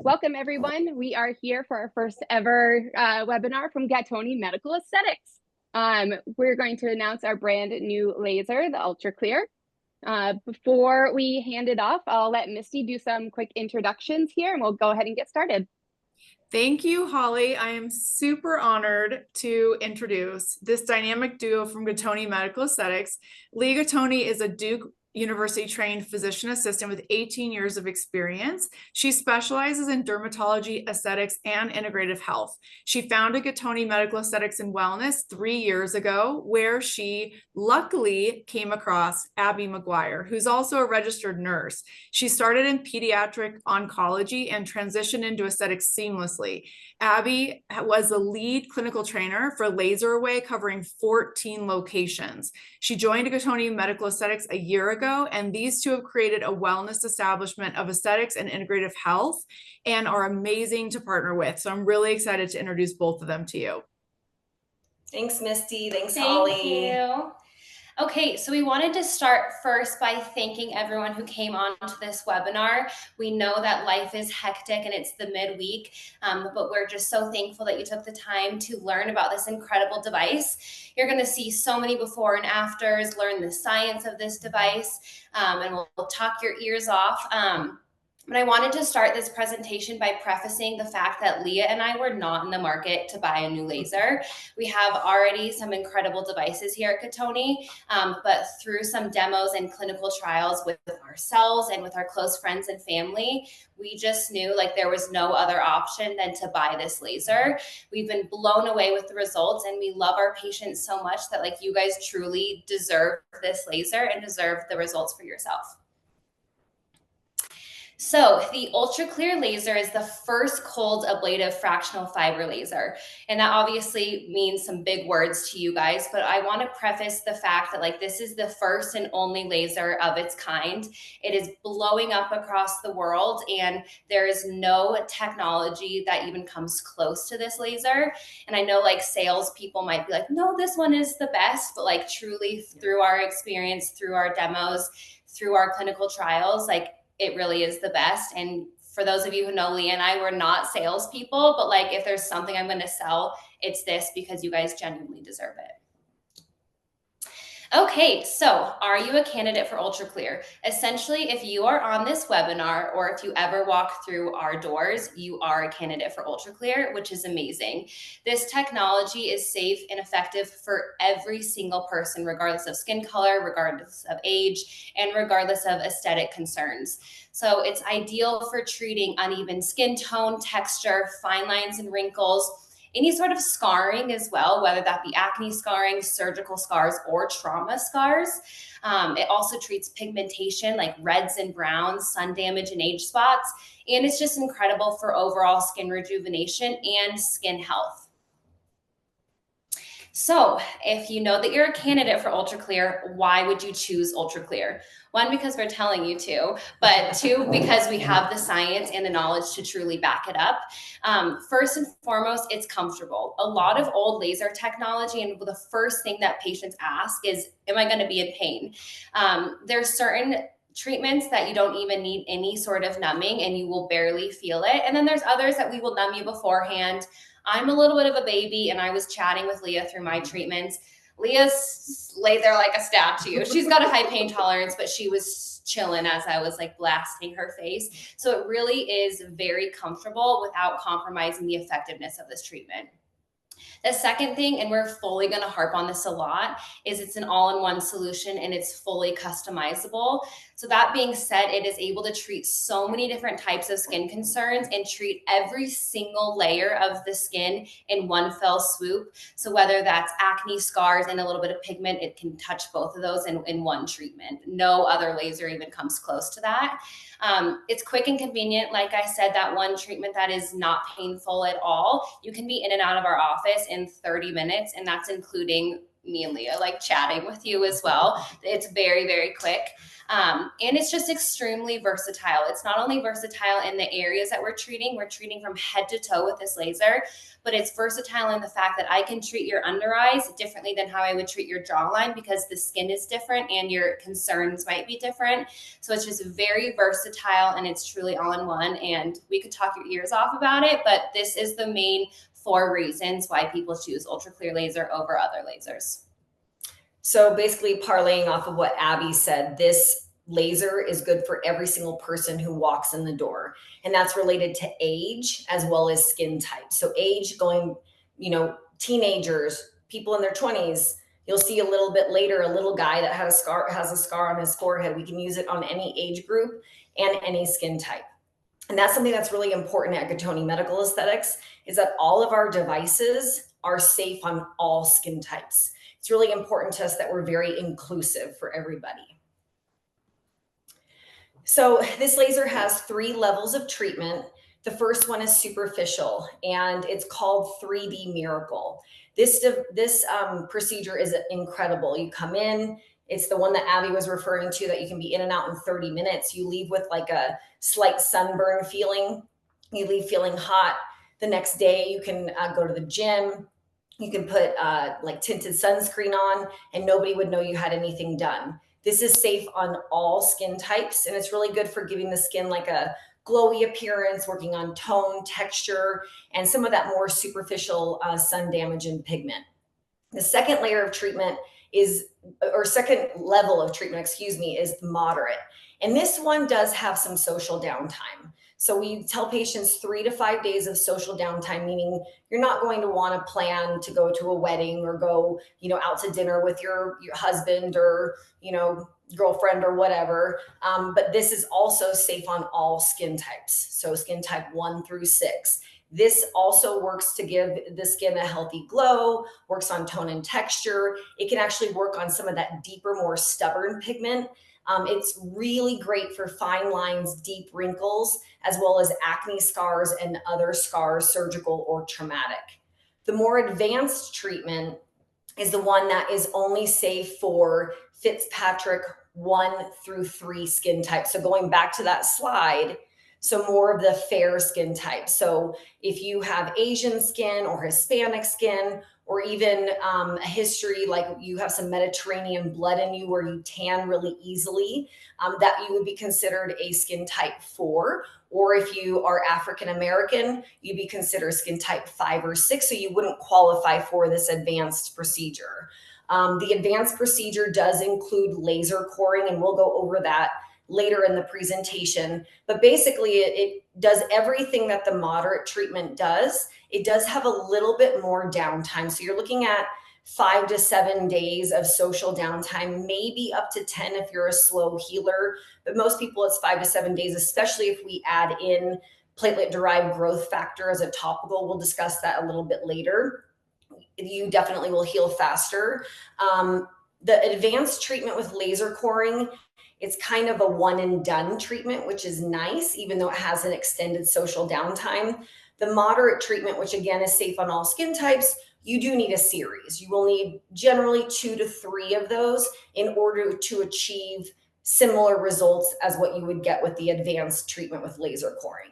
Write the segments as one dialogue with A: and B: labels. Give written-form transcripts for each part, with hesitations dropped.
A: Welcome everyone. We are here for our first ever webinar from GATTONI Medical Aesthetics. We're going to announce our brand new laser, the UltraClear. Before we hand it off, I'll let Misty do some quick introductions here and we'll go ahead and get started.
B: Thank you, Holly. I am super honored to introduce this dynamic duo from GATTONI Medical Aesthetics. Leah Gattoni is a Duke University trained physician assistant with 18 years of experience. She specializes in dermatology, aesthetics, and integrative health. She founded GATTONI Medical Aesthetics and Wellness 3 years ago, where she luckily came across Abby McGuire, who's also a registered nurse. She started in pediatric oncology and transitioned into aesthetics seamlessly. Abby was the lead clinical trainer for Laser Away, covering 14 locations. She joined GATTONI Medical Aesthetics a year ago, and these two have created a wellness establishment of aesthetics and integrative health and are amazing to partner with. So I'm really excited to introduce both of them to you.
C: Thanks, Misty. Thanks, Holly.
D: Thank you. Okay, so we wanted to start first by thanking everyone who came on to this webinar. We know that life is hectic and it's the midweek, but we're just so thankful that you took the time to learn about this incredible device. You're going to see so many before and afters, learn the science of this device, and we'll talk your ears off. But I wanted to start this presentation by prefacing the fact that Leah and I were not in the market to buy a new laser. We have already some incredible devices here at GATTONI, but through some demos and clinical trials with ourselves and with our close friends and family, we just knew like there was no other option than to buy this laser. We've been blown away with the results and we love our patients so much that like you guys truly deserve this laser and deserve the results for yourself. So the UltraClear laser is the first cold ablative fractional fiber laser. And that obviously means some big words to you guys, but I want to preface the fact that like this is the first and only laser of its kind. It is blowing up across the world and there is no technology that even comes close to this laser. And I know like sales people might be like, no, this one is the best, but like truly through our experience, through our demos, through our clinical trials, like it really is the best. And for those of you who know Leah and I, we're not salespeople, but like if there's something I'm going to sell, it's this because you guys genuinely deserve it. Okay, so are you a candidate for UltraClear? Essentially, if you are on this webinar or if you ever walk through our doors, you are a candidate for UltraClear, which is amazing. This technology is safe and effective for every single person, regardless of skin color, regardless of age, and regardless of aesthetic concerns. So it's ideal for treating uneven skin tone, texture, fine lines and wrinkles, any sort of scarring as well, whether that be acne scarring, surgical scars, or trauma scars. It also treats pigmentation like reds and browns, sun damage, and age spots. And it's just incredible for overall skin rejuvenation and skin health. So if you know that you're a candidate for UltraClear, why would you choose UltraClear? One, because we're telling you to, but two, because we have the science and the knowledge to truly back it up. First and foremost, it's comfortable. A lot of old laser technology, and the first thing that patients ask is, am I going to be in pain? There's certain treatments that you don't even need any sort of numbing and you will barely feel it. And then there's others that we will numb you beforehand. I'm a little bit of a baby and I was chatting with Leah through my treatments. Leah's laid there like a statue. She's got a high pain tolerance, but she was chilling as I was like blasting her face. So it really is very comfortable without compromising the effectiveness of this treatment. The second thing, and we're fully going to harp on this a lot, is it's an all-in-one solution and it's fully customizable. So that being said, it is able to treat so many different types of skin concerns and treat every single layer of the skin in one fell swoop. So whether that's acne, scars, and a little bit of pigment, it can touch both of those in one treatment. No other laser even comes close to that. It's quick and convenient. Like I said, that one treatment that is not painful at all, you can be in and out of our office in 30 minutes, and that's including me and Leah like chatting with you as well. It's very, very quick. And it's just extremely versatile. It's not only versatile in the areas that we're treating from head to toe with this laser, but it's versatile in the fact that I can treat your under eyes differently than how I would treat your jawline, because the skin is different and your concerns might be different. So it's just very versatile, and it's truly all in one. And we could talk your ears off about it, but this is the main 4 reasons why people choose UltraClear laser over other lasers.
C: So basically, parlaying off of what Abby said, this laser is good for every single person who walks in the door. And that's related to age as well as skin type. So age going, teenagers, people in their 20s, you'll see a little bit later, a little guy that has a scar on his forehead. We can use it on any age group and any skin type. And that's something that's really important at GATTONI Medical Aesthetics, is that all of our devices are safe on all skin types. It's really important to us that we're very inclusive for everybody. So this laser has 3 levels of treatment. The first one is superficial, and it's called 3D Miracle. This procedure is incredible. You come in, it's the one that Abby was referring to, that you can be in and out in 30 minutes. You leave with like a slight sunburn feeling. You leave feeling hot. The next day you can go to the gym. You can put like tinted sunscreen on, and nobody would know you had anything done. This is safe on all skin types, and it's really good for giving the skin like a glowy appearance, working on tone, texture, and some of that more superficial sun damage and pigment. The second layer of treatment second level of treatment, is moderate. And this one does have some social downtime. So we tell patients 3 to 5 days of social downtime, meaning you're not going to want to plan to go to a wedding or go, out to dinner with your husband or, girlfriend or whatever. But this is also safe on all skin types. So skin type 1 through 6. This also works to give the skin a healthy glow, works on tone and texture. It can actually work on some of that deeper, more stubborn pigment. It's really great for fine lines, deep wrinkles, as well as acne scars and other scars, surgical or traumatic. The more advanced treatment is the one that is only safe for Fitzpatrick 1 through 3 skin types. So going back to that slide, so more of the fair skin type. So if you have Asian skin or Hispanic skin, or even a history like you have some Mediterranean blood in you where you tan really easily, that you would be considered a skin type 4. Or if you are African American, you'd be considered skin type 5 or 6, so you wouldn't qualify for this advanced procedure. The advanced procedure does include laser coring, and we'll go over that later in the presentation. But basically, it does everything that the moderate treatment does. It does have a little bit more downtime. So you're looking at 5 to 7 days of social downtime, maybe up to 10 if you're a slow healer. But most people, it's 5 to 7 days, especially if we add in platelet-derived growth factor as a topical. We'll discuss that a little bit later. You definitely will heal faster. The advanced treatment with laser coring, it's kind of a one and done treatment, which is nice, even though it has an extended social downtime. The moderate treatment, which again is safe on all skin types, you do need a series. You will need generally 2 to 3 of those in order to achieve similar results as what you would get with the advanced treatment with laser coring.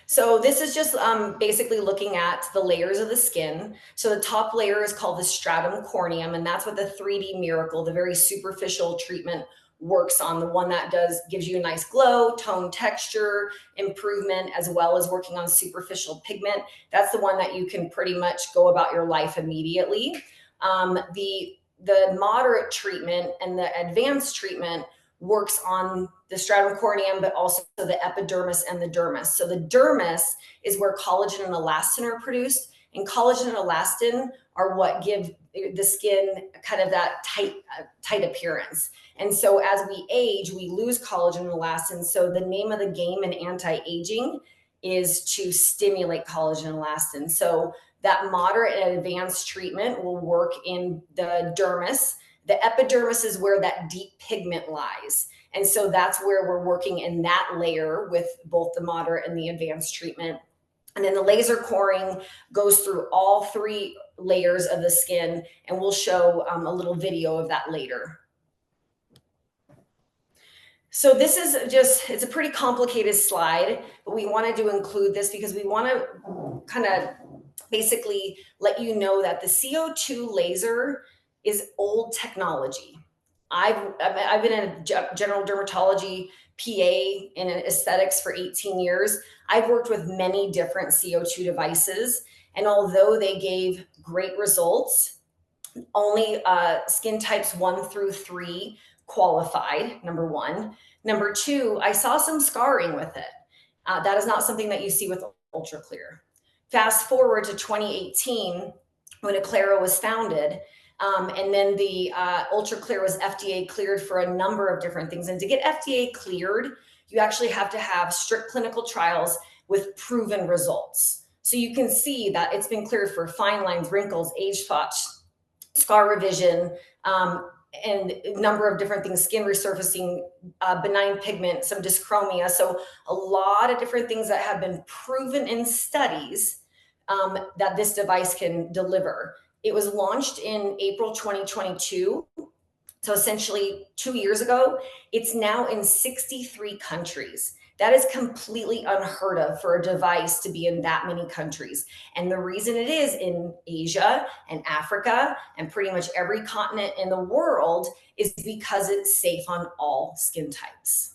C: So this is just basically looking at the layers of the skin. So the top layer is called the stratum corneum, and that's what the 3D Miracle, the very superficial treatment, works on. The one that gives you a nice glow, tone, texture, improvement, as well as working on superficial pigment. That's the one that you can pretty much go about your life immediately. The moderate treatment and the advanced treatment works on the stratum corneum, but also the epidermis and the dermis. So the dermis is where collagen and elastin are produced, and collagen and elastin are what give the skin kind of that tight appearance. And so as we age, we lose collagen and elastin. So the name of the game in anti-aging is to stimulate collagen and elastin. So that moderate and advanced treatment will work in the dermis. The epidermis is where that deep pigment lies. And so that's where we're working in that layer with both the moderate and the advanced treatment. And then the laser coring goes through all 3 layers of the skin, and we'll show a little video of that later. So this is just, it's a pretty complicated slide, but we wanted to include this because we want to kind of basically let you know that the CO2 laser is old technology. I've been in general dermatology, PA, and aesthetics for 18 years. I've worked with many different CO2 devices, and although they gave great results, only skin types 1 through 3 qualified, number one. Number two, I saw some scarring with it. That is not something that you see with UltraClear. Fast forward to 2018, when Aclara was founded, and then the UltraClear was FDA cleared for a number of different things. And to get FDA cleared, you actually have to have strict clinical trials with proven results. So you can see that it's been cleared for fine lines, wrinkles, age spots, scar revision, and a number of different things, skin resurfacing, benign pigment, some dyschromia. So a lot of different things that have been proven in studies that this device can deliver. It was launched in April 2022. So essentially 2 years ago. It's now in 63 countries. That is completely unheard of for a device to be in that many countries. And the reason it is in Asia and Africa and pretty much every continent in the world is because it's safe on all skin types.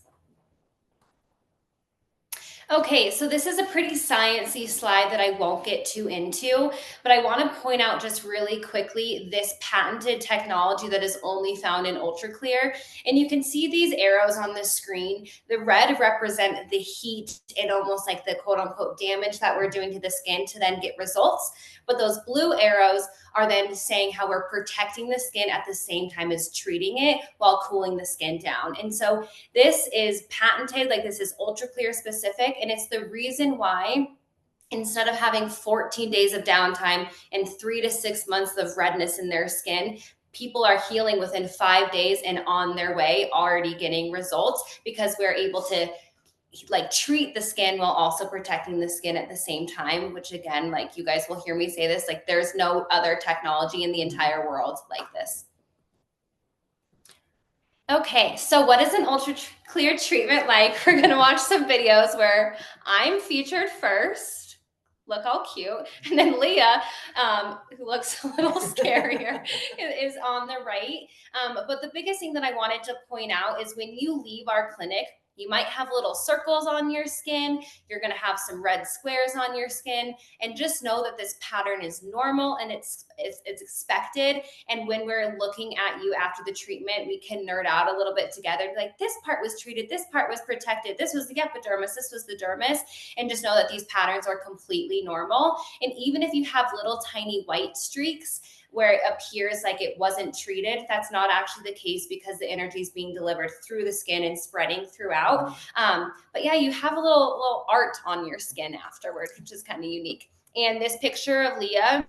D: Okay, so this is a pretty sciencey slide that I won't get too into, but I want to point out just really quickly this patented technology that is only found in UltraClear. And you can see these arrows on the screen. The red represent the heat and almost like the quote unquote damage that we're doing to the skin to then get results. But those blue arrows are then saying how we're protecting the skin at the same time as treating it while cooling the skin down. And so this is patented, like this is UltraClear specific. And it's the reason why instead of having 14 days of downtime and 3 to 6 months of redness in their skin, people are healing within 5 days and on their way already getting results because we're able to like treat the skin while also protecting the skin at the same time, which again, like you guys will hear me say this, like there's no other technology in the entire world like this. Okay, so what is an UltraClear treatment like? We're gonna watch some videos where I'm featured first. Look how cute. And then Leah, who looks a little scarier, is on the right. But the biggest thing that I wanted to point out is when you leave our clinic, you might have little circles on your skin. You're going to have some red squares on your skin. And just know that this pattern is normal and it's expected. And when we're looking at you after the treatment, we can nerd out a little bit together. Like this part was treated, this part was protected, this was the epidermis, this was the dermis. And just know that these patterns are completely normal. And even if you have little tiny white streaks, where it appears like it wasn't treated, that's not actually the case because the energy is being delivered through the skin and spreading throughout. But yeah, you have a little art on your skin afterward, which is kind of unique. And this picture of Leah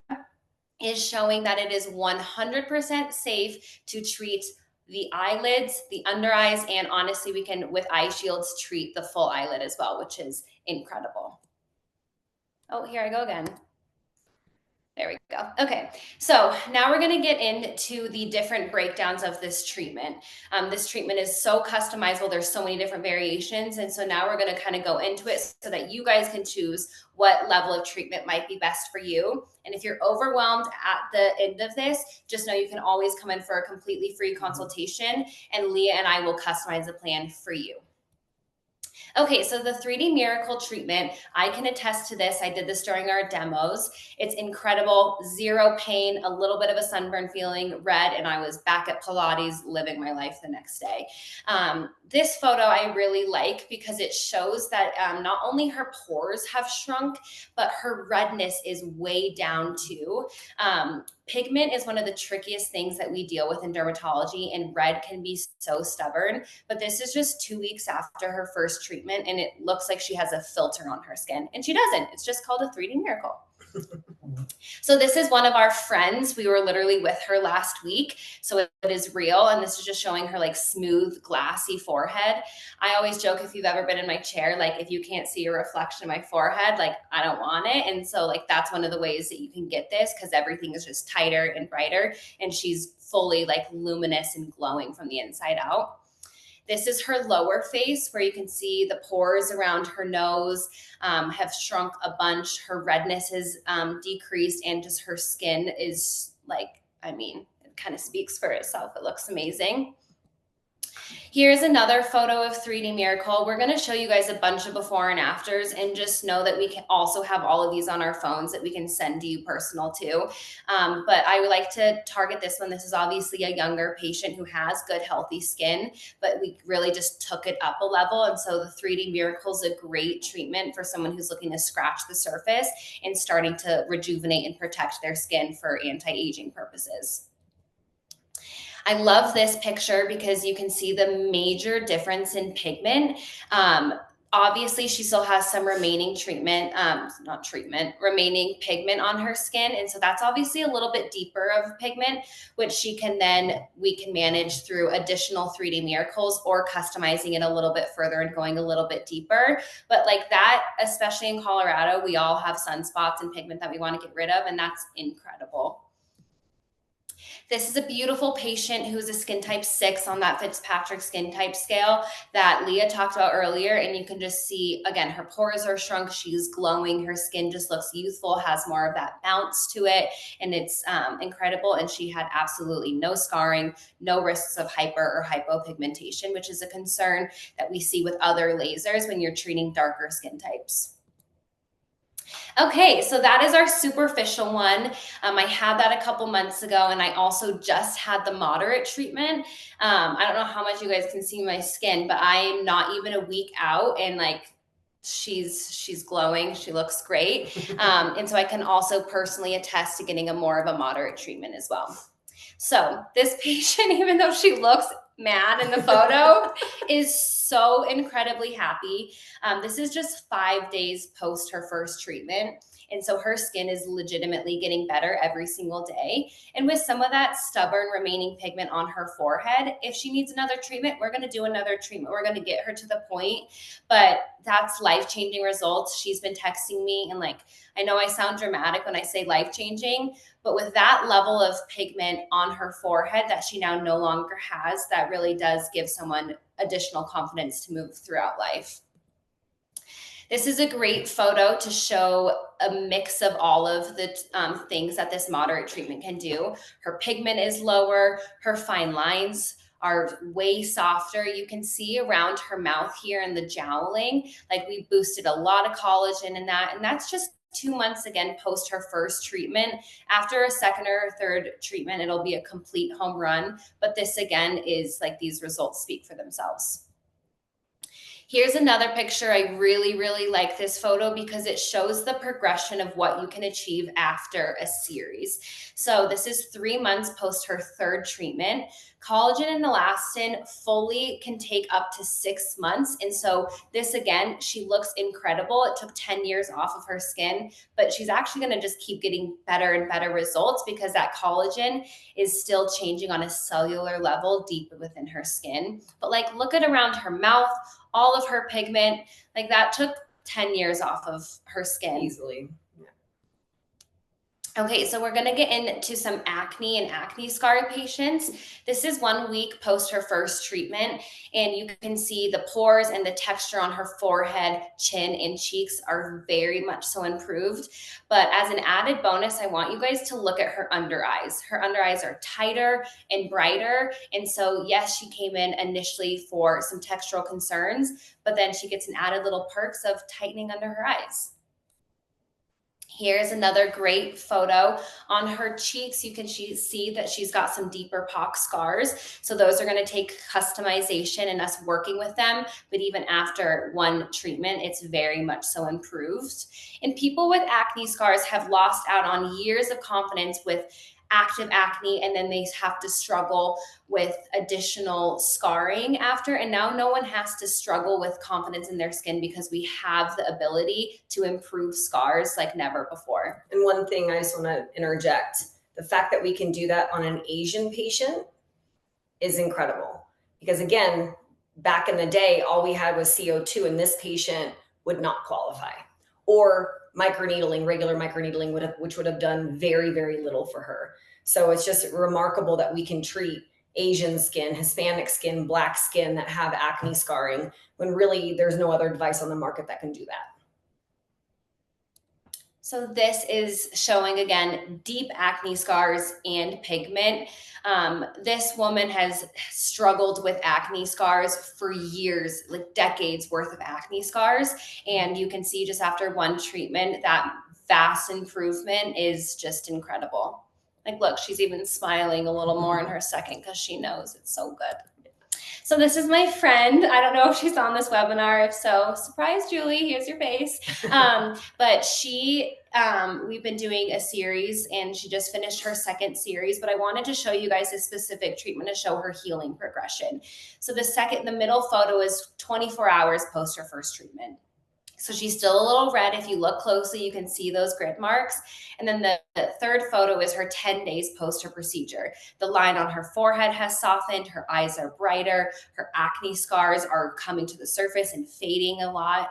D: is showing that it is 100% safe to treat the eyelids, the under eyes, and honestly, we can, with eye shields, treat the full eyelid as well, which is incredible. Oh, here I go again. There we go. Okay, so now we're going to get into the different breakdowns of this treatment. This treatment is so customizable. There's so many different variations. And so now we're going to kind of go into it so that you guys can choose what level of treatment might be best for you. And if you're overwhelmed at the end of this, just know you can always come in for a completely free consultation and Leah and I will customize the plan for you. Okay, so the 3D Miracle treatment, I can attest to this. I did this during our demos. It's incredible, zero pain, a little bit of a sunburn feeling, red, and I was back at Pilates living my life the next day. This photo I really like because it shows that not only her pores have shrunk, but her redness is way down too. Pigment is one of the trickiest things that we deal with in dermatology, and red can be so stubborn, but this is just 2 weeks after her first treatment and it looks like she has a filter on her skin, and she doesn't. It's just called a 3D Miracle. So this is one of our friends. We were literally with her last week. So it is real. And this is just showing her like smooth, glassy forehead. I always joke, if you've ever been in my chair, like if you can't see a reflection of my forehead, like I don't want it. And so like that's one of the ways that you can get this, because everything is just tighter and brighter. And she's fully like luminous and glowing from the inside out. This is her lower face, where you can see the pores around her nose have shrunk a bunch. Her redness has decreased, and just her skin is like, I mean, it kind of speaks for itself. It looks amazing. Here's another photo of 3D Miracle. We're going to show you guys a bunch of before and afters, and just know that we can also have all of these on our phones that we can send to you personal too. But I would like to target this one. This is obviously a younger patient who has good, healthy skin, but we really just took it up a level. And so the 3D Miracle is a great treatment for someone who's looking to scratch the surface and starting to rejuvenate and protect their skin for anti-aging purposes. I love this picture because you can see the major difference in pigment. Obviously, she still has some remaining remaining pigment on her skin. And so that's obviously a little bit deeper of pigment, which we can manage through additional 3D Miracles or customizing it a little bit further and going a little bit deeper. But like that, especially in Colorado, we all have sunspots and pigment that we want to get rid of, and that's incredible. This is a beautiful patient who's a skin type 6 on that Fitzpatrick skin type scale that Leah talked about earlier. And you can just see, again, her pores are shrunk. She's glowing. Her skin just looks youthful, has more of that bounce to it. And it's incredible. And she had absolutely no scarring, no risks of hyper or hypopigmentation, which is a concern that we see with other lasers when you're treating darker skin types. Okay, so that is our superficial one. I had that a couple months ago, and I also just had the moderate treatment. I don't know how much you guys can see my skin, but I'm not even a week out, and like she's glowing. She looks great. And so I can also personally attest to getting a more of a moderate treatment as well. So this patient, even though she looks mad in the photo, is so incredibly happy. This is just 5 days post her first treatment. And so her skin is legitimately getting better every single day. And with some of that stubborn remaining pigment on her forehead, if she needs another treatment, we're going to do another treatment. We're going to get her to the point. But that's life-changing results. She's been texting me, and like, I know I sound dramatic when I say life-changing, but with that level of pigment on her forehead that she now no longer has, that really does give someone additional confidence to move throughout life. This is a great photo to show a mix of all of the things that this moderate treatment can do. Her pigment is lower, her fine lines are way softer. You can see around her mouth here in the jowling, like we boosted a lot of collagen in that, and that's just 2 months again post her first treatment. After a second or third treatment, it'll be a complete home run. But this again is like, these results speak for themselves. Here's another picture. I really, really like this photo because it shows the progression of what you can achieve after a series. So this is 3 months post her third treatment. Collagen and elastin fully can take up to 6 months. And so this, again, she looks incredible. It took 10 years off of her skin, but she's actually going to just keep getting better and better results because that collagen is still changing on a cellular level deep within her skin. But like, look at around her mouth, all of her pigment, like that took 10 years off of her skin.
C: Easily.
D: Okay, so we're gonna get into some acne and acne scar patients. This is 1 week post her first treatment, and you can see the pores and the texture on her forehead, chin, and cheeks are very much so improved. But as an added bonus, I want you guys to look at her under eyes. Her under eyes are tighter and brighter. And so yes, she came in initially for some textural concerns, but then she gets an added little perks of tightening under her eyes. Here's another great photo on her cheeks. You can see that she's got some deeper pock scars. So those are going to take customization and us working with them. But even after 1 treatment, it's very much so improved. And people with acne scars have lost out on years of confidence with active acne, and then they have to struggle with additional scarring after. And now no one has to struggle with confidence in their skin because we have the ability to improve scars like never before.
C: And one thing I just want to interject, the fact that we can do that on an Asian patient is incredible. Because again, back in the day, all we had was CO2, and this patient would not qualify. Or microneedling, regular microneedling, which would have done very, very little for her. So it's just remarkable that we can treat Asian skin, Hispanic skin, Black skin that have acne scarring, when really there's no other device on the market that can do that.
D: So this is showing, again, deep acne scars and pigment. This woman has struggled with acne scars for years, like decades worth of acne scars. And you can see just after one treatment, that vast improvement is just incredible. Like, look, she's even smiling a little more in her second because she knows it's so good. So this is my friend. I don't know if she's on this webinar. If so, surprise, Julie, here's your face. But we've been doing a series, and she just finished her second series, but I wanted to show you guys a specific treatment to show her healing progression. So the middle photo is 24 hours post her first treatment. So she's still a little red. If you look closely, you can see those grit marks. And then the third photo is her 10 days post her procedure. The line on her forehead has softened. Her eyes are brighter. Her acne scars are coming to the surface and fading a lot.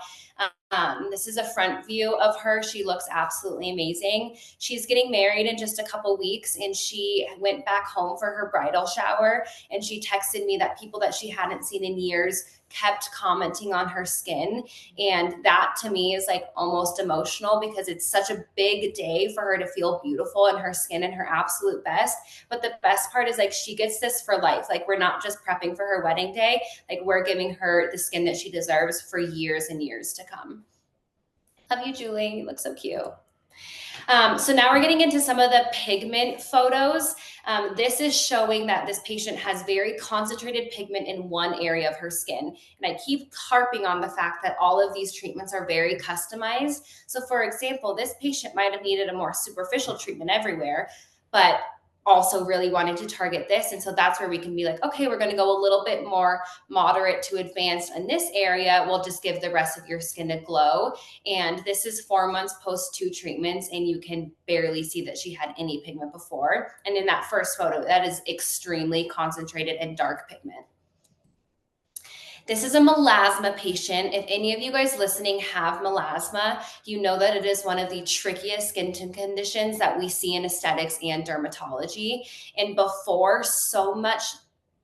D: This is a front view of her. She looks absolutely amazing. She's getting married in just a couple weeks, and she went back home for her bridal shower, and she texted me that people that she hadn't seen in years kept commenting on her skin. And that to me is like almost emotional, because it's such a big day for her to feel beautiful in her skin and her absolute best. But the best part is, like, she gets this for life. Like, we're not just prepping for her wedding day. Like, we're giving her the skin that she deserves for years and years to come. Love you, Julie. You look so cute. So now we're getting into some of the pigment photos. This is showing that this patient has very concentrated pigment in one area of her skin. And I keep harping on the fact that all of these treatments are very customized. So for example, this patient might have needed a more superficial treatment everywhere, but also really wanting to target this. And so that's where we can be like, okay, we're going to go a little bit more moderate to advanced in this area. We'll just give the rest of your skin a glow. And this is 4 months post 2 treatments, and you can barely see that she had any pigment before. And in that first photo, that is extremely concentrated and dark pigment. This is a melasma patient. If any of you guys listening have melasma, you know that it is one of the trickiest skin conditions that we see in aesthetics and dermatology. And before, so much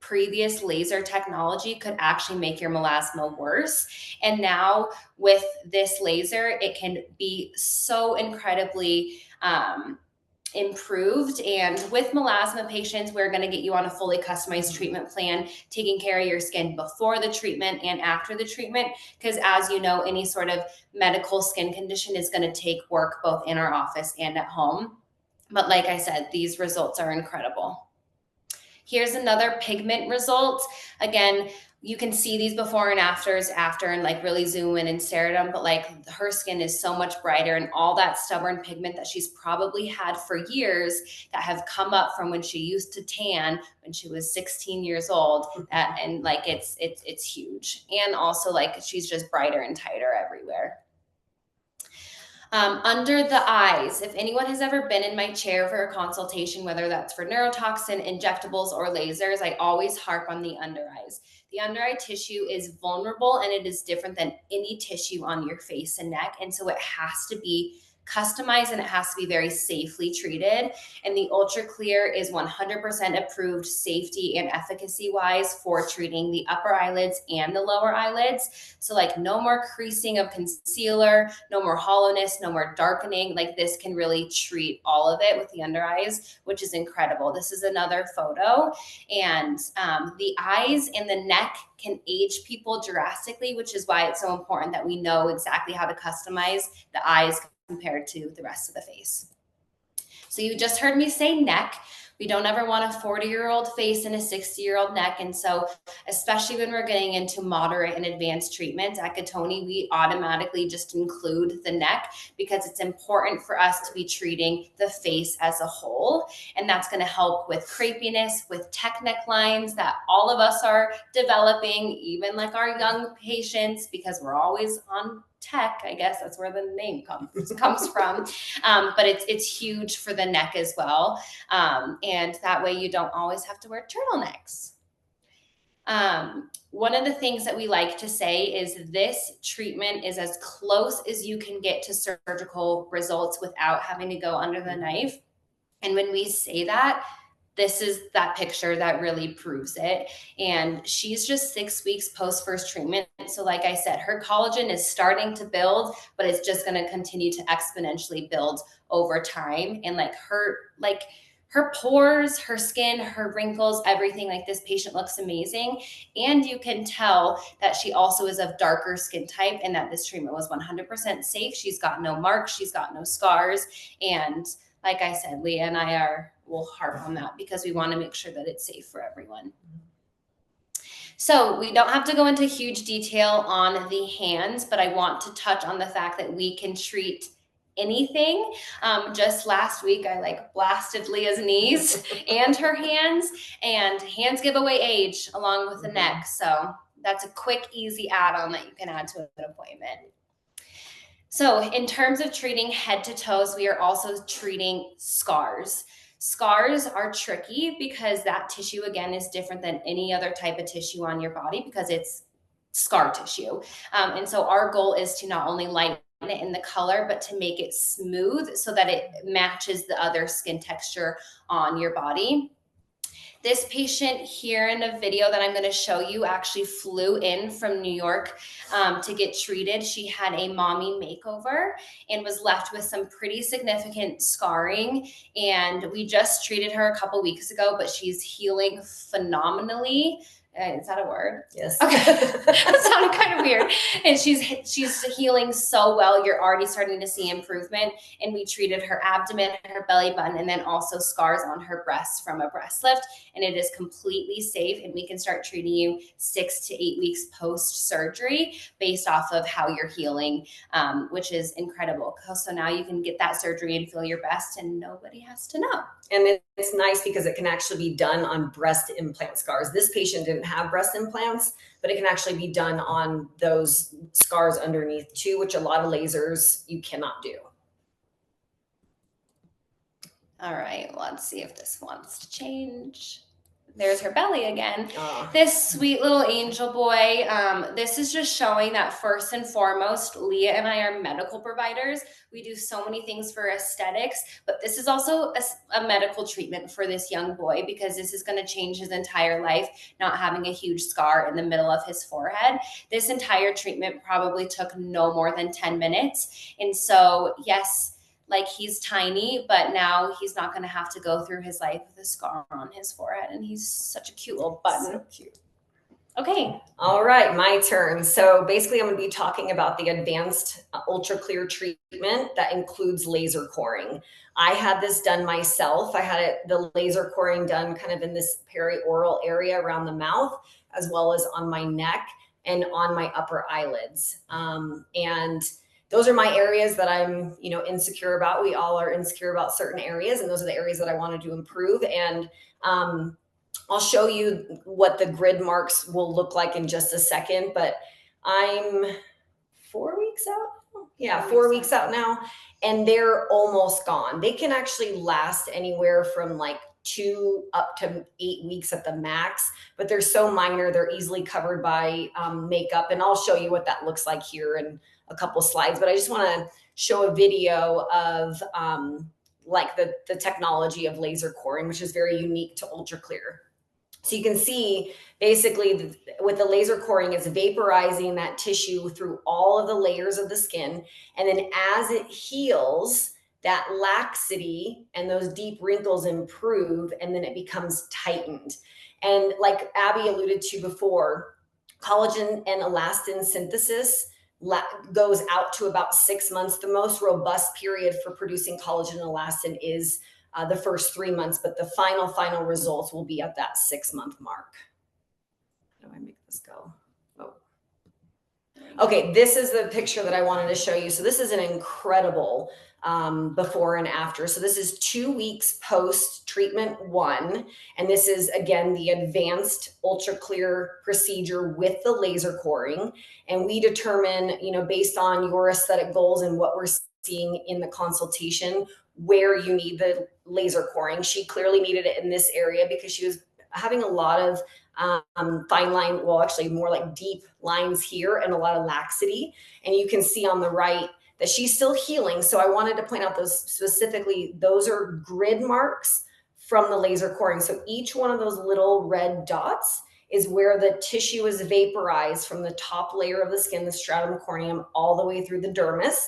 D: previous laser technology could actually make your melasma worse. And now with this laser, it can be so incredibly improved. And with melasma patients, we're going to get you on a fully customized treatment plan, taking care of your skin before the treatment and after the treatment. Because as you know, any sort of medical skin condition is going to take work both in our office and at home. But like I said, these results are incredible. Here's another pigment result. Again, you can see these before and afters and like really zoom in and stare at them, but like her skin is so much brighter, and all that stubborn pigment that she's probably had for years that have come up from when she used to tan when she was 16 years old, and like it's huge. And also, like, she's just brighter and tighter everywhere. Under the eyes, if anyone has ever been in my chair for a consultation, whether that's for neurotoxin, injectables, or lasers, I always harp on the under eyes. The under eye tissue is vulnerable, and it is different than any tissue on your face and neck. And so it has to be customized, and it has to be very safely treated. And the UltraClear is 100% approved safety and efficacy wise for treating the upper eyelids and the lower eyelids. So like no more creasing of concealer, no more hollowness, no more darkening. Like this can really treat all of it with the under eyes, which is incredible. This is another photo. And the eyes and the neck can age people drastically, which is why it's so important that we know exactly how to customize the eyes compared to the rest of the face. So you just heard me say neck. We don't ever want a 40-year-old face and a 60-year-old neck. And so, especially when we're getting into moderate and advanced treatments at GATTONI, we automatically just include the neck because it's important for us to be treating the face as a whole. And that's going to help with crepiness, with tech necklines that all of us are developing, even like our young patients, because we're always on tech. I guess that's where the name comes from. But it's huge for the neck as well. And that way you don't always have to wear turtlenecks. One of the things that we like to say is this treatment is as close as you can get to surgical results without having to go under the knife. And when we say that, this is that picture that really proves it. And she's just 6 weeks post first treatment. So like I said, her collagen is starting to build, but it's just going to continue to exponentially build over time. And her pores, her skin, her wrinkles, everything, like this patient looks amazing. And you can tell that she also is of darker skin type and that this treatment was 100% safe. She's got no marks, she's got no scars. And like I said, Leah and I will harp on that because we want to make sure that it's safe for everyone. So we don't have to go into huge detail on the hands, but I want to touch on the fact that we can treat anything. Just last week, I blasted Leah's knees and her hands, and hands give away age along with the neck. So that's a quick, easy add-on that you can add to an appointment. So in terms of treating head to toes, we are also treating scars. Scars are tricky because that tissue, again, is different than any other type of tissue on your body because it's scar tissue. And so our goal is to not only lighten it in the color, but to make it smooth so that it matches the other skin texture on your body. This patient here in a video that I'm going to show you actually flew in from New York to get treated. She had a mommy makeover and was left with some pretty significant scarring. And we just treated her a couple weeks ago, but she's healing phenomenally. Is that a word?
C: Yes.
D: Okay. That sounded kind of weird. And she's healing so well. You're already starting to see improvement. And we treated her abdomen, her belly button, and then also scars on her breasts from a breast lift. And it is completely safe. And we can start treating you 6 to 8 weeks post-surgery based off of how you're healing, which is incredible. So now you can get that surgery and feel your best and nobody has to know.
C: And it's nice because it can actually be done on breast implant scars. This patient didn't have breast implants, but it can actually be done on those scars underneath too, which a lot of lasers you cannot do.
D: All right, let's see if this wants to change. There's her belly again. This sweet little angel boy. This is just showing that first and foremost, Leah and I are medical providers. We do so many things for aesthetics, but this is also a medical treatment for this young boy because this is going to change his entire life, not having a huge scar in the middle of his forehead. This entire treatment probably took no more than 10 minutes. And so, yes, he's tiny, but now he's not going to have to go through his life with a scar on his forehead. And he's such a cute little button.
C: So cute.
D: Okay.
C: All right, my turn. So basically I'm going to be talking about the advanced UltraClear treatment that includes laser coring. I had this done myself. I had the laser coring done kind of in this perioral area around the mouth, as well as on my neck and on my upper eyelids. And those are my areas that I'm, insecure about. We all are insecure about certain areas, and those are the areas that I wanted to improve. And I'll show you what the grid marks will look like in just a second, but I'm 4 weeks out. Yeah, 4 weeks out now, and they're almost gone. They can actually last anywhere from 2 up to 8 weeks at the max, but they're so minor, they're easily covered by makeup. And I'll show you what that looks like here in a couple slides, but I just want to show a video of the technology of laser coring, which is very unique to UltraClear. So you can see basically with the laser coring, it's vaporizing that tissue through all of the layers of the skin. And then as it heals, that laxity and those deep wrinkles improve, and then it becomes tightened. And like Abby alluded to before, collagen and elastin synthesis goes out to about 6 months. The most robust period for producing collagen and elastin is the first 3 months, but the final results will be at that 6-month mark. How do I make this go? Oh. Okay, this is the picture that I wanted to show you. So this is an incredible before and after. So this is 2 weeks post treatment 1. And this is, again, the advanced UltraClear procedure with the laser coring. And we determine, based on your aesthetic goals and what we're seeing in the consultation, where you need the laser coring. She clearly needed it in this area because she was having a lot of fine line, well, actually more like deep lines here and a lot of laxity. And you can see on the right that she's still healing. So I wanted to point out those specifically, those are grid marks from the laser coring. So each one of those little red dots is where the tissue is vaporized from the top layer of the skin, the stratum corneum, all the way through the dermis.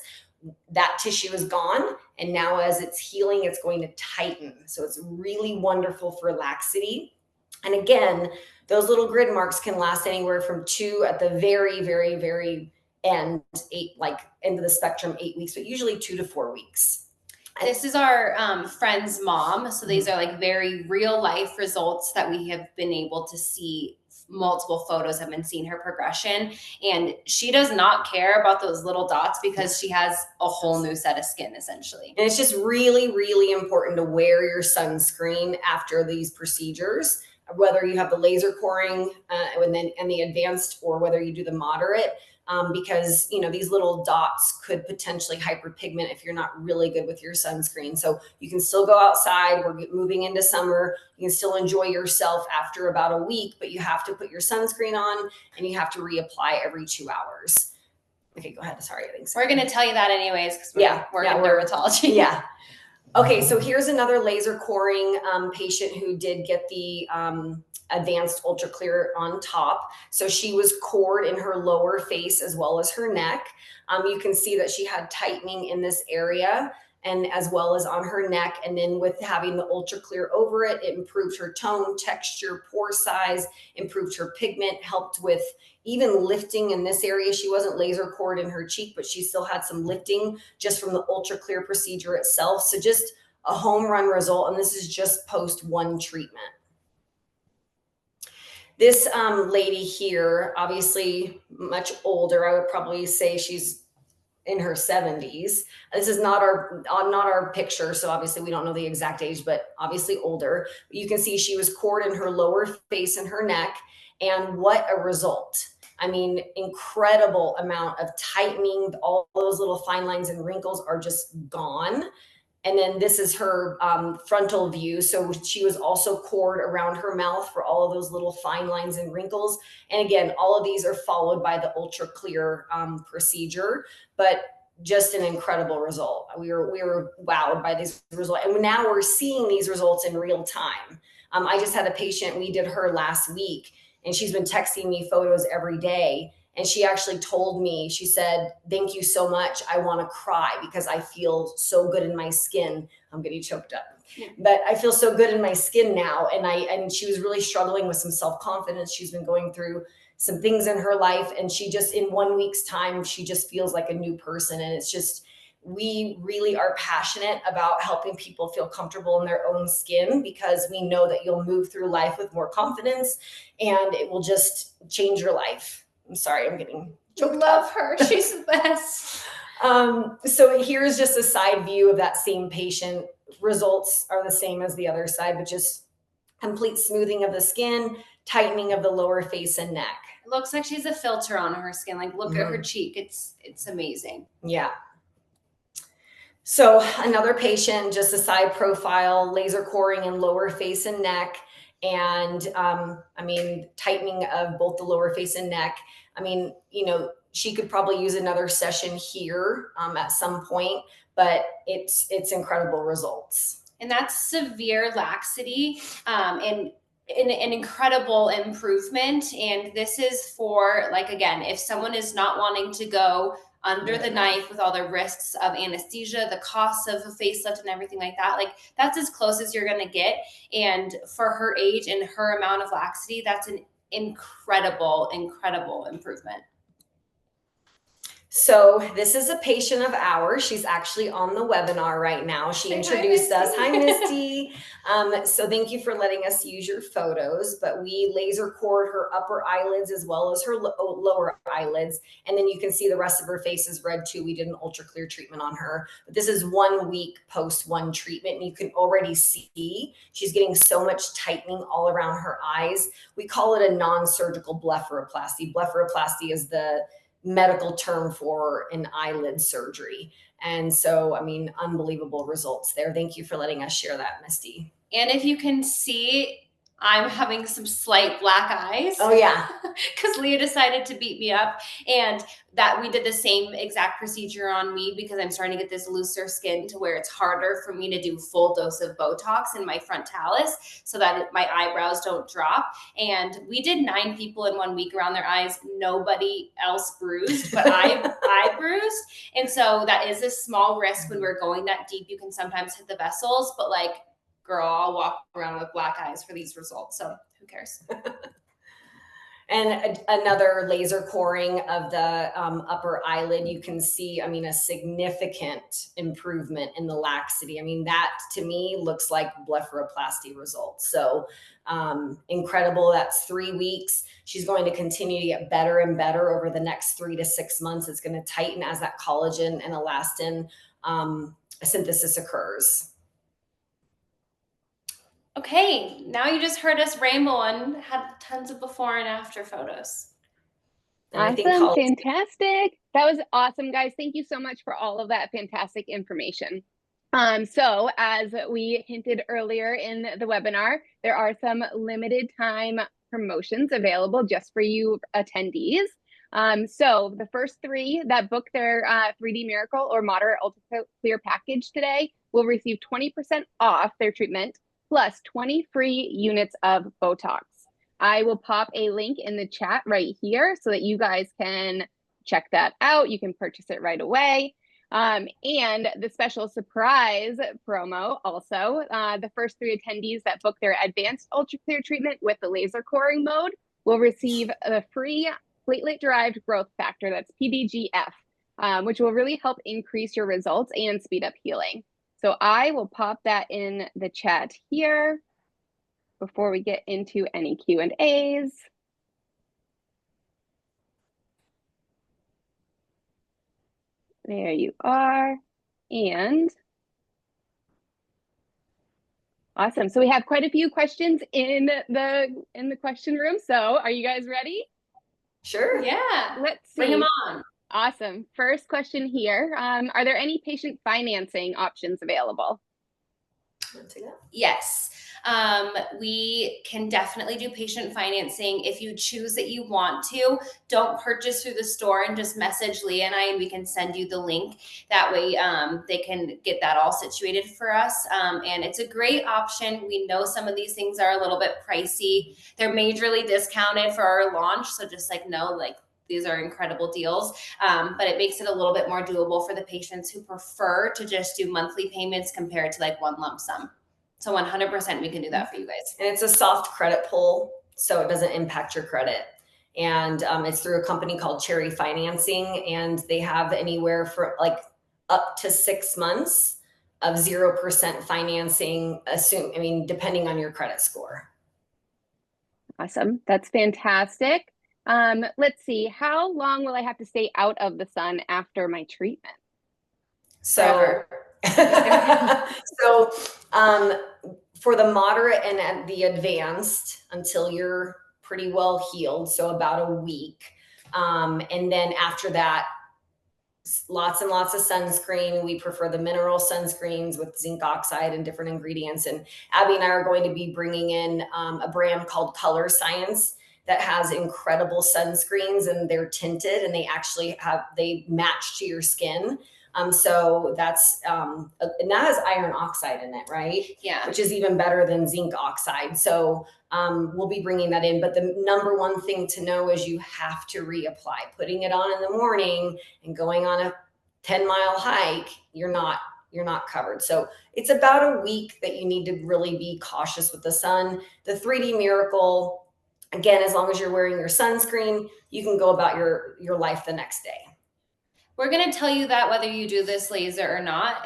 C: That tissue is gone. And now as it's healing, it's going to tighten. So it's really wonderful for laxity. And again, those little grid marks can last anywhere from 2 at the very, very, very end, 8, like end of the spectrum, 8 weeks, but usually 2 to 4 weeks.
D: This is our friend's mom. So these are like very real life results that we have been able to see. Multiple photos have been seeing her progression, and she does not care about those little dots because she has a whole new set of skin essentially.
C: And it's just really, really important to wear your sunscreen after these procedures, whether you have the laser coring and the advanced, or whether you do the moderate, because these little dots could potentially hyperpigment if you're not really good with your sunscreen. So you can still go outside. We're moving into summer. You can still enjoy yourself after about a week, but you have to put your sunscreen on and you have to reapply every 2 hours. Okay, go ahead. Sorry, I think so.
D: We're going to tell you that anyways because we're in dermatology.
C: Yeah. Okay, so here's another laser coring patient who did get the advanced UltraClear on top. So she was cored in her lower face as well as her neck. You can see that she had tightening in this area and as well as on her neck. And then with having the UltraClear over it, it improved her tone, texture, pore size, improved her pigment, helped with even lifting in this area. She wasn't laser cored in her cheek, but she still had some lifting just from the UltraClear procedure itself. So just a home run result. And this is just post 1 treatment. This lady here, obviously much older. I would probably say she's in her 70s. This is not our picture, so obviously we don't know the exact age, but obviously older. You can see she was cored in her lower face and her neck, and what a result. I mean, incredible amount of tightening. All those little fine lines and wrinkles are just gone. And then this is her frontal view. So she was also cored around her mouth for all of those little fine lines and wrinkles. And again, all of these are followed by the UltraClear procedure, but just an incredible result. We were wowed by these results. And now we're seeing these results in real time. I just had a patient, we did her last week, and she's been texting me photos every day. And she actually told me, she said, "Thank you so much. I want to cry because I feel so good in my skin." I'm getting choked up, but I feel so good in my skin now. And she was really struggling with some self-confidence. She's been going through some things in her life. And she just, in 1 week's time, she just feels like a new person. And it's just, we really are passionate about helping people feel comfortable in their own skin, because we know that you'll move through life with more confidence and it will just change your life. I'm sorry, I'm getting choked
D: Love
C: up.
D: her. She's the best.
C: So here's just a side view of that same patient. Results are the same as the other side, but just complete smoothing of the skin, tightening of the lower face and neck.
D: It looks like she's a filter on her skin. Like, look at her cheek. It's amazing.
C: Yeah. So another patient, just a side profile, laser coring in lower face and neck. And tightening of both the lower face and neck. I mean, she could probably use another session here at some point, but it's incredible results.
D: And that's severe laxity and an incredible improvement. And this is for, like, again, if someone is not wanting to go under the knife with all the risks of anesthesia, the costs of a facelift and everything like that, like, that's as close as you're going to get. And for her age and her amount of laxity, that's an incredible, incredible improvement.
C: So this is a patient of ours. She's actually on the webinar right now. She introduced us. Hi, Misty. So thank you for letting us use your photos, but we laser cored her upper eyelids as well as her lower eyelids. And then you can see the rest of her face is red too. We did an UltraClear treatment on her, but this is 1 week post one treatment. And you can already see she's getting so much tightening all around her eyes. We call it a non-surgical blepharoplasty. Blepharoplasty is the medical term for an eyelid surgery. And so, I mean, unbelievable results there. Thank you for letting us share that, Misty.
D: And if you can see, I'm having some slight black eyes.
C: Oh yeah.
D: Because Leah decided to beat me up, and that we did the same exact procedure on me because I'm starting to get this looser skin to where it's harder for me to do full dose of Botox in my frontalis so that my eyebrows don't drop. And we did 9 people in 1 week around their eyes. Nobody else bruised, but I bruised. And so that is a small risk when we're going that deep. You can sometimes hit the vessels, but like, girl, I'll walk around with black eyes for these results. So who cares?
C: And another laser coring of the upper eyelid, you can see, I mean, a significant improvement in the laxity. I mean, that to me looks like blepharoplasty results. So incredible. That's 3 weeks. She's going to continue to get better and better over the next 3 to 6 months. It's going to tighten as that collagen and elastin synthesis occurs.
D: Okay, now you just heard us ramble and had tons of before and after photos.
A: Awesome, fantastic. That was awesome, guys. Thank you so much for all of that fantastic information. So as we hinted earlier in the webinar, there are some limited time promotions available just for you attendees. So the first 3 that book their 3D Miracle or Moderate UltraClear package today will receive 20% off their treatment plus 20 free units of Botox. I will pop a link in the chat right here so that you guys can check that out. You can purchase it right away. And the special surprise promo also, the first 3 attendees that book their advanced UltraClear treatment with the laser coring mode will receive the free platelet-derived growth factor, that's PDGF, which will really help increase your results and speed up healing. So I will pop that in the chat here before we get into any Q&As. There you are. And awesome. So we have quite a few questions in the question room. So are you guys ready?
C: Sure.
D: Yeah.
A: Let's see.
D: Bring them on.
A: Awesome. First question here. Are there any patient financing options available?
D: Yes. We can definitely do patient financing. If you choose that you want to, don't purchase through the store and just message Leah and I, and we can send you the link. That way they can get that all situated for us. And it's a great option. We know some of these things are a little bit pricey. They're majorly discounted for our launch. So just like know, like, these are incredible deals, but it makes it a little bit more doable for the patients who prefer to just do monthly payments compared to like one lump sum. So 100% we can do that for you guys.
C: And it's a soft credit pull, so it doesn't impact your credit. And it's through a company called Cherry Financing, and they have anywhere for like up to 6 months of 0% financing, depending on your credit score.
A: Awesome. That's fantastic. Let's see. How long will I have to stay out of the sun after my treatment?
C: So, for the moderate and the advanced, until you're pretty well healed, so about a week. And then after that, lots and lots of sunscreen. We prefer the mineral sunscreens with zinc oxide and different ingredients. And Abby and I are going to be bringing in a brand called Color Science that has incredible sunscreens, and they're tinted and they match to your skin. So that's, and that has iron oxide in it, right?
D: Yeah.
C: Which is even better than zinc oxide. So we'll be bringing that in. But the number one thing to know is you have to reapply. Putting it on in the morning and going on a 10-mile hike, you're not covered. So it's about a week that you need to really be cautious with the sun. The 3D Miracle, again, as long as you're wearing your sunscreen, you can go about your life the next day.
D: We're going to tell you that whether you do this laser or not.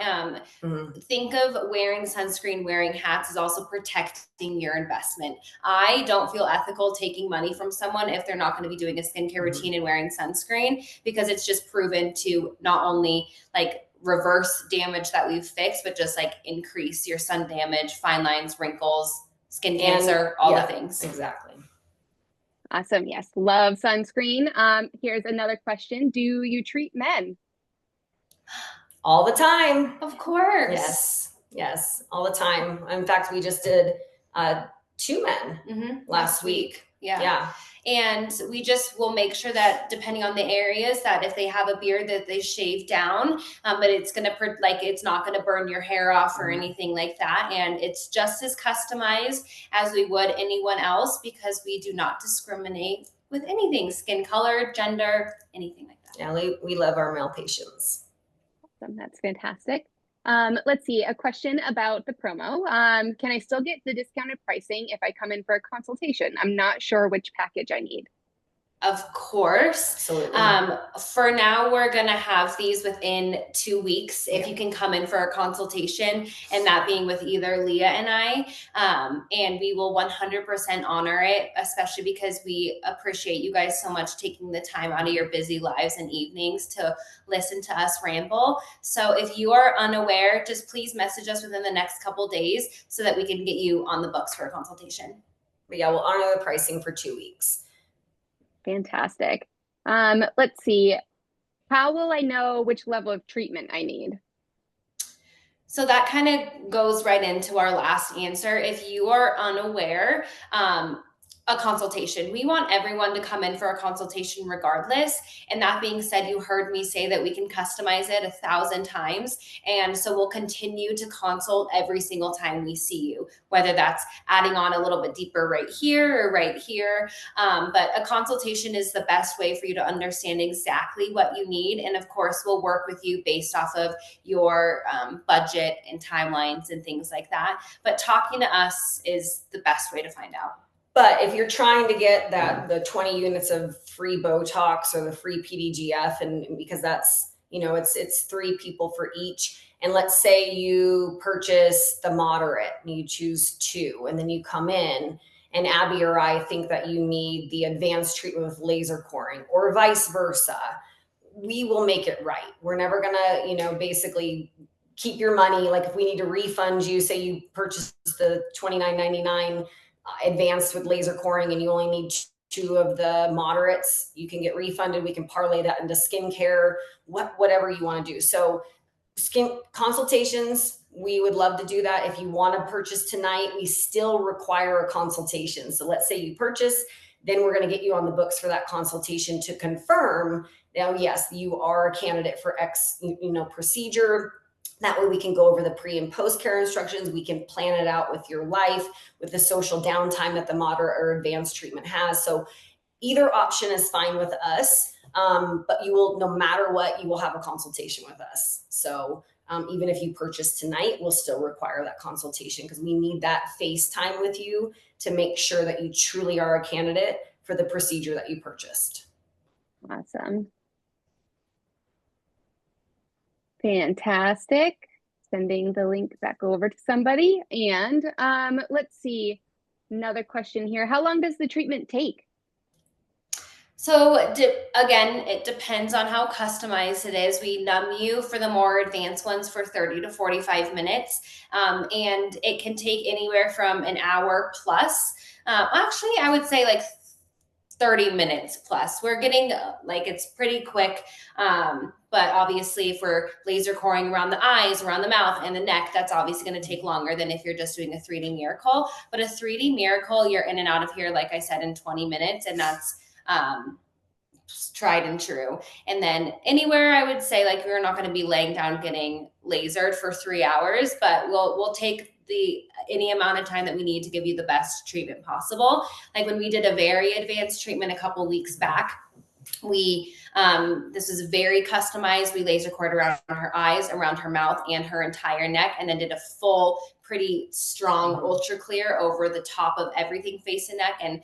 D: Think of wearing sunscreen, wearing hats is also protecting your investment. I don't feel ethical taking money from someone if they're not going to be doing a skincare routine and wearing sunscreen, because it's just proven to not only like reverse damage that we've fixed, but just like increase your sun damage, fine lines, wrinkles, skin cancer, all the things.
C: Exactly.
A: Awesome. Yes. Love sunscreen. Here's another question. Do you treat men?
C: All the time.
D: Of course.
C: Yes. Yes. All the time. In fact, we just did 2 men last week.
D: Yeah. And we just will make sure that depending on the areas, that if they have a beard, that they shave down, but it's going to it's not going to burn your hair off or anything like that. And it's just as customized as we would anyone else, because we do not discriminate with anything, skin color, gender, anything like that.
C: Yeah, we love our male patients.
A: Awesome. That's fantastic. Let's see, a question about the promo. Can I still get the discounted pricing if I come in for a consultation? I'm not sure which package I need.
D: Of course.
C: Absolutely.
D: For now, we're going to have these within 2 weeks. If you can come in for a consultation, and that being with either Leah and I, and we will 100% honor it, especially because we appreciate you guys so much taking the time out of your busy lives and evenings to listen to us ramble. So if you are unaware, just please message us within the next couple days so that we can get you on the books for a consultation.
C: But yeah, we'll honor the pricing for 2 weeks.
A: Fantastic. Let's see. How will I know which level of treatment I need?
D: So that kind of goes right into our last answer. If you are unaware, a consultation. We want everyone to come in for a consultation regardless. And that being said, you heard me say that we can customize it 1,000 times. And so we'll continue to consult every single time we see you, whether that's adding on a little bit deeper right here or right here. But a consultation is the best way for you to understand exactly what you need. And of course, we'll work with you based off of your budget and timelines and things like that. But talking to us is the best way to find out.
C: But if you're trying to get the 20 units of free Botox or the free PDGF, and because that's, it's 3 people for each. And let's say you purchase the moderate and you choose 2, and then you come in and Abby or I think that you need the advanced treatment with laser coring, or vice versa. We will make it right. We're never gonna, basically keep your money. Like if we need to refund you, say you purchased the $29.99 advanced with laser coring and you only need 2 of the moderates, you can get refunded. We can parlay that into skincare, whatever you want to do. So skin consultations, we would love to do that. If you want to purchase tonight, we still require a consultation. So let's say you purchase, then we're going to get you on the books for that consultation to confirm now, yes, you are a candidate for X, procedure. That way we can go over the pre and post care instructions. We can plan it out with your life, with the social downtime that the moderate or advanced treatment has. So either option is fine with us, but you will, no matter what, you will have a consultation with us. So even if you purchase tonight, we'll still require that consultation, because we need that FaceTime with you to make sure that you truly are a candidate for the procedure that you purchased.
A: Awesome. Fantastic. Sending the link back over to somebody. And let's see, another question here. How long does the treatment take?
D: So again, it depends on how customized it is. We numb you for the more advanced ones for 30 to 45 minutes. And it can take anywhere from an hour plus. Actually, I would say like 30 minutes plus. We're getting it's pretty quick. But obviously if we're laser coring around the eyes, around the mouth and the neck, that's obviously going to take longer than if you're just doing a 3D miracle. But a 3D miracle, you're in and out of here, like I said, in 20 minutes. And that's tried and true. And then anywhere, I would say, like, we're not going to be laying down getting lasered for 3 hours, but we'll take any amount of time that we need to give you the best treatment possible. Like when we did a very advanced treatment a couple weeks back, We this was very customized. We laser cored around her eyes, around her mouth, and her entire neck, and then did a full, pretty strong ultra clear over the top of everything, face and neck. And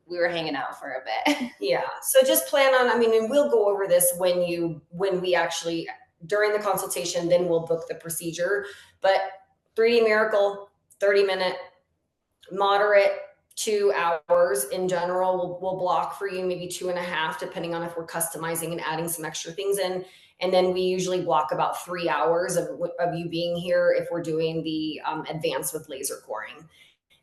D: we were hanging out for a bit.
C: Yeah. So just plan on, I mean, and we'll go over this when we actually, during the consultation, then we'll book the procedure. But 3D Miracle, 30-minute, moderate, 2 hours in general. We'll block for you maybe 2.5, depending on if we're customizing and adding some extra things in. And then we usually block about 3 hours of you being here if we're doing the advanced with laser coring.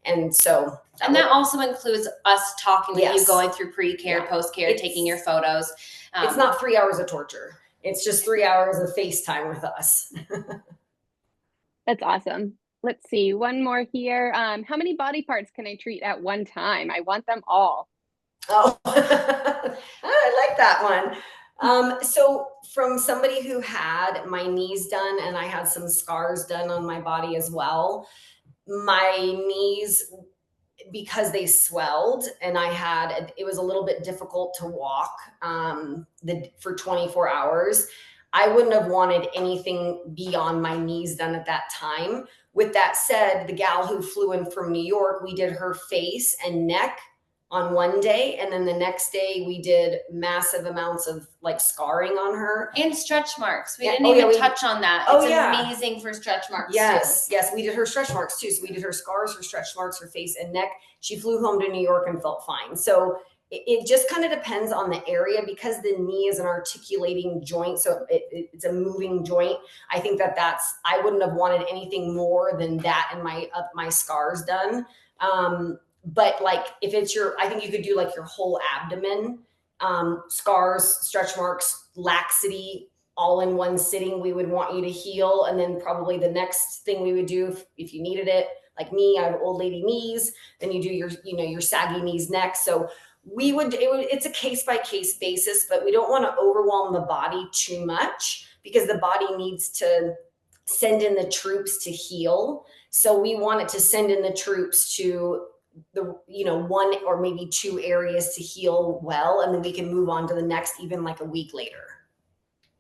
C: And so
D: that also includes us talking with you, going through pre-care, post-care, taking your photos.
C: It's not 3 hours of torture. It's just 3 hours of FaceTime with us.
A: That's awesome. Let's see, one more here. How many body parts can I treat at one time? I want them all.
C: Oh, I like that one. So from somebody who had my knees done, and I had some scars done on my body as well, my knees, because they swelled and it was a little bit difficult to walk for 24 hours. I wouldn't have wanted anything beyond my knees done at that time. With that said, the gal who flew in from New York, we did her face and neck on one day. And then the next day we did massive amounts of like scarring on her.
D: And stretch marks. We didn't even touch on that. It's amazing for stretch marks too.
C: Yes, we did her stretch marks too. So we did her scars, her stretch marks, her face and neck. She flew home to New York and felt fine. So it just kind of depends on the area, because the knee is an articulating joint. So it's a moving joint. I think I wouldn't have wanted anything more than that and my scars done. But like if it's I think you could do like your whole abdomen, scars, stretch marks, laxity, all in one sitting. We would want you to heal. And then probably the next thing we would do if you needed it, like me, I have old lady knees, then you do your saggy knees next. So it's a case by case basis, but we don't want to overwhelm the body too much, because the body needs to send in the troops to heal. So we want it to send in the troops to the, one or maybe 2 areas to heal well. And then we can move on to the next, even like a week later.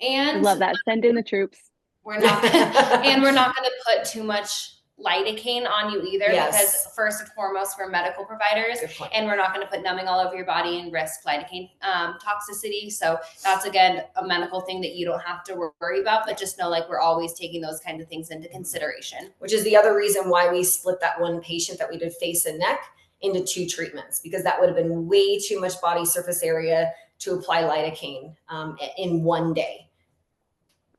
D: And
A: I love that. Send in the troops.
D: We're not going to put too much lidocaine on you either, because first and foremost, we're medical providers, and we're not going to put numbing all over your body and risk lidocaine toxicity. So that's, again, a medical thing that you don't have to worry about, but just know like we're always taking those kinds of things into consideration.
C: Which is the other reason why we split that one patient that we did face and neck into 2 treatments, because that would have been way too much body surface area to apply lidocaine in one day.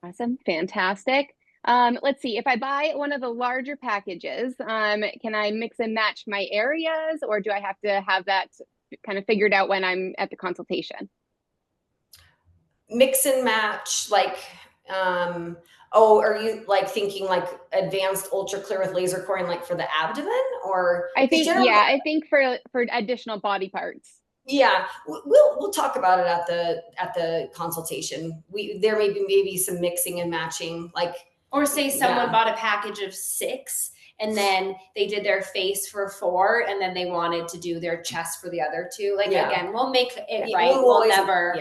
A: Awesome. Fantastic. Let's see, if I buy one of the larger packages, can I mix and match my areas, or do I have to have that kind of figured out when I'm at the consultation?
C: Mix and match, like, are you like thinking like advanced UltraClear with laser coring, like for the abdomen, or?
A: I think, I think for additional body parts.
C: Yeah, we'll talk about it at the consultation. There may be some mixing and matching, like.
D: Or say someone bought a package of 6 and then they did their face for 4 and then they wanted to do their chest for the other 2. Like, again, we'll make it right. We'll never,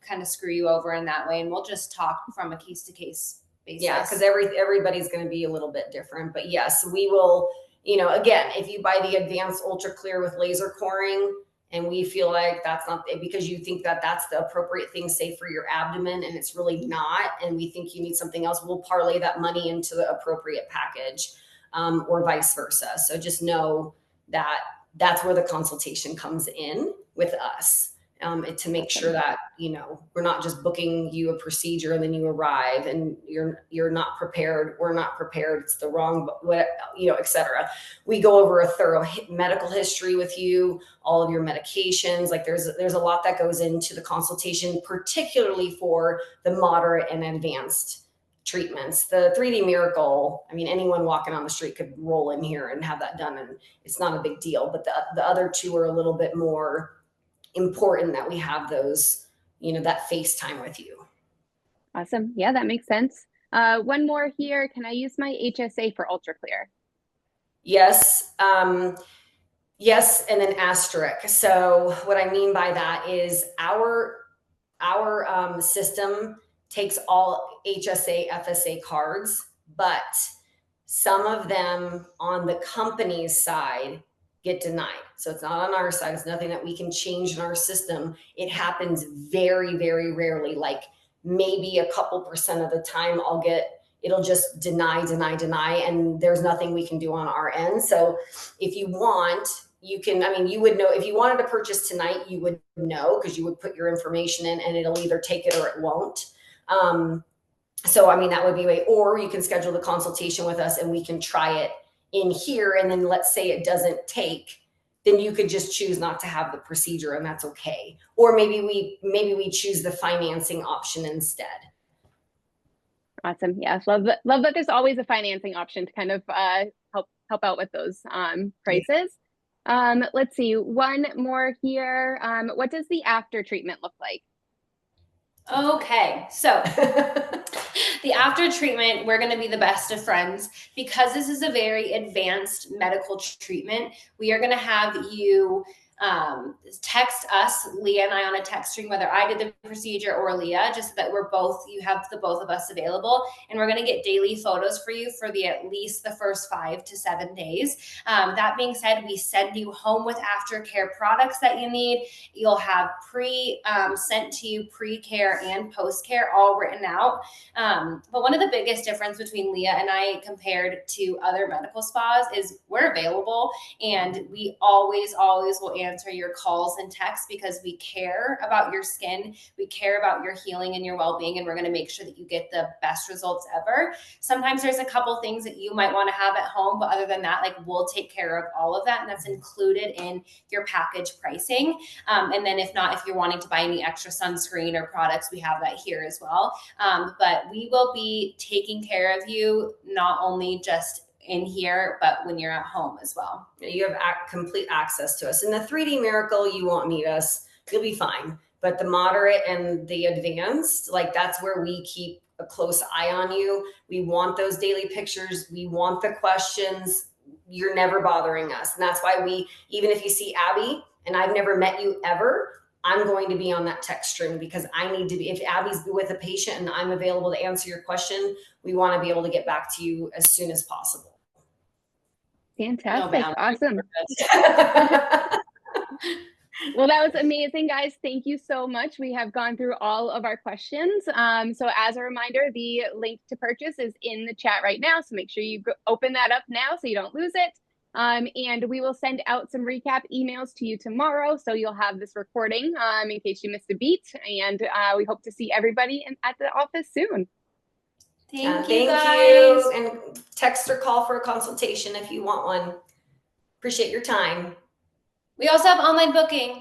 D: kind of screw you over in that way. And we'll just talk from a case to case basis.
C: Yeah, because everybody's going to be a little bit different. But yes, we will, again, if you buy the advanced UltraClear with laser coring, and we feel like that's not, because you think that that's the appropriate thing, say for your abdomen, and it's really not, and we think you need something else, we'll parlay that money into the appropriate package, or vice versa. So just know that that's where the consultation comes in with us, to make sure that, we're not just booking you a procedure and then you arrive and you're not prepared. We're not prepared. It's the wrong, et cetera. We go over a thorough medical history with you, all of your medications. Like there's a lot that goes into the consultation, particularly for the moderate and advanced treatments. The 3D Miracle, I mean, anyone walking on the street could roll in here and have that done, and it's not a big deal. But the other 2 are a little bit more important, that we have those, that FaceTime with you.
A: Awesome. Yeah, that makes sense. One more here. Can I use my HSA for UltraClear?
C: Yes. Yes, and then asterisk. So what I mean by that is our system takes all HSA, FSA cards, but some of them on the company's side get denied. So it's not on our side. It's nothing that we can change in our system. It happens very, very rarely. Like maybe a couple percent of the time it'll just deny, and there's nothing we can do on our end. So if you want, you can, I mean, you would know if you wanted to purchase tonight, you would know because you would put your information in and it'll either take it or it won't. So, I mean, that would be a way, or you can schedule the consultation with us and we can try it in here. And then let's say it doesn't take, then you could just choose not to have the procedure and that's okay. Or maybe we choose the financing option instead.
A: Awesome. Yes. Love that there's always a financing option to kind of help out with those prices. Let's see, one more here. What does the after treatment look like?
D: Okay, so the after treatment, we're going to be the best of friends because this is a very advanced medical treatment. We are going to have you text us, Leah and I, on a text string, whether I did the procedure or Leah, just so that you have the both of us available. And we're going to get daily photos for you for at least the first 5 to 7 days. That being said, we send you home with aftercare products that you need. You'll have sent to you pre-care and post-care all written out. But one of the biggest difference between Leah and I compared to other medical spas is we're available, and we always will answer your calls and texts because we care about your skin. We care about your healing and your well-being, and we're going to make sure that you get the best results ever. Sometimes there's a couple things that you might want to have at home, but other than that, like, we'll take care of all of that, and that's included in your package pricing. And then if you're wanting to buy any extra sunscreen or products, we have that here as well. But we will be taking care of you, not only just in here, but when you're at home as well.
C: You have complete access to us. In the 3D Miracle, you won't need us. You'll be fine. But the moderate and the advanced, like, that's where we keep a close eye on you. We want those daily pictures. We want the questions. You're never bothering us. And that's why even if you see Abby and I've never met you ever, I'm going to be on that text string because I need to be, if Abby's with a patient and I'm available to answer your question, we want to be able to get back to you as soon as possible.
A: Fantastic. Awesome. Well, that was amazing, guys. Thank you so much. We have gone through all of our questions. So as a reminder, the link to purchase is in the chat right now. So make sure you open that up now so you don't lose it. And we will send out some recap emails to you tomorrow. So you'll have this recording in case you missed a beat. And we hope to see everybody at the office soon.
D: Thank you, guys.
C: And text or call for a consultation if you want one. Appreciate your time.
D: We also have online booking.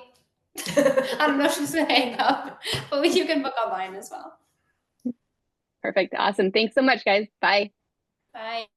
D: I don't know if she's gonna hang up, but you can book online as well.
A: Perfect. Awesome. Thanks so much, guys. Bye.
D: Bye.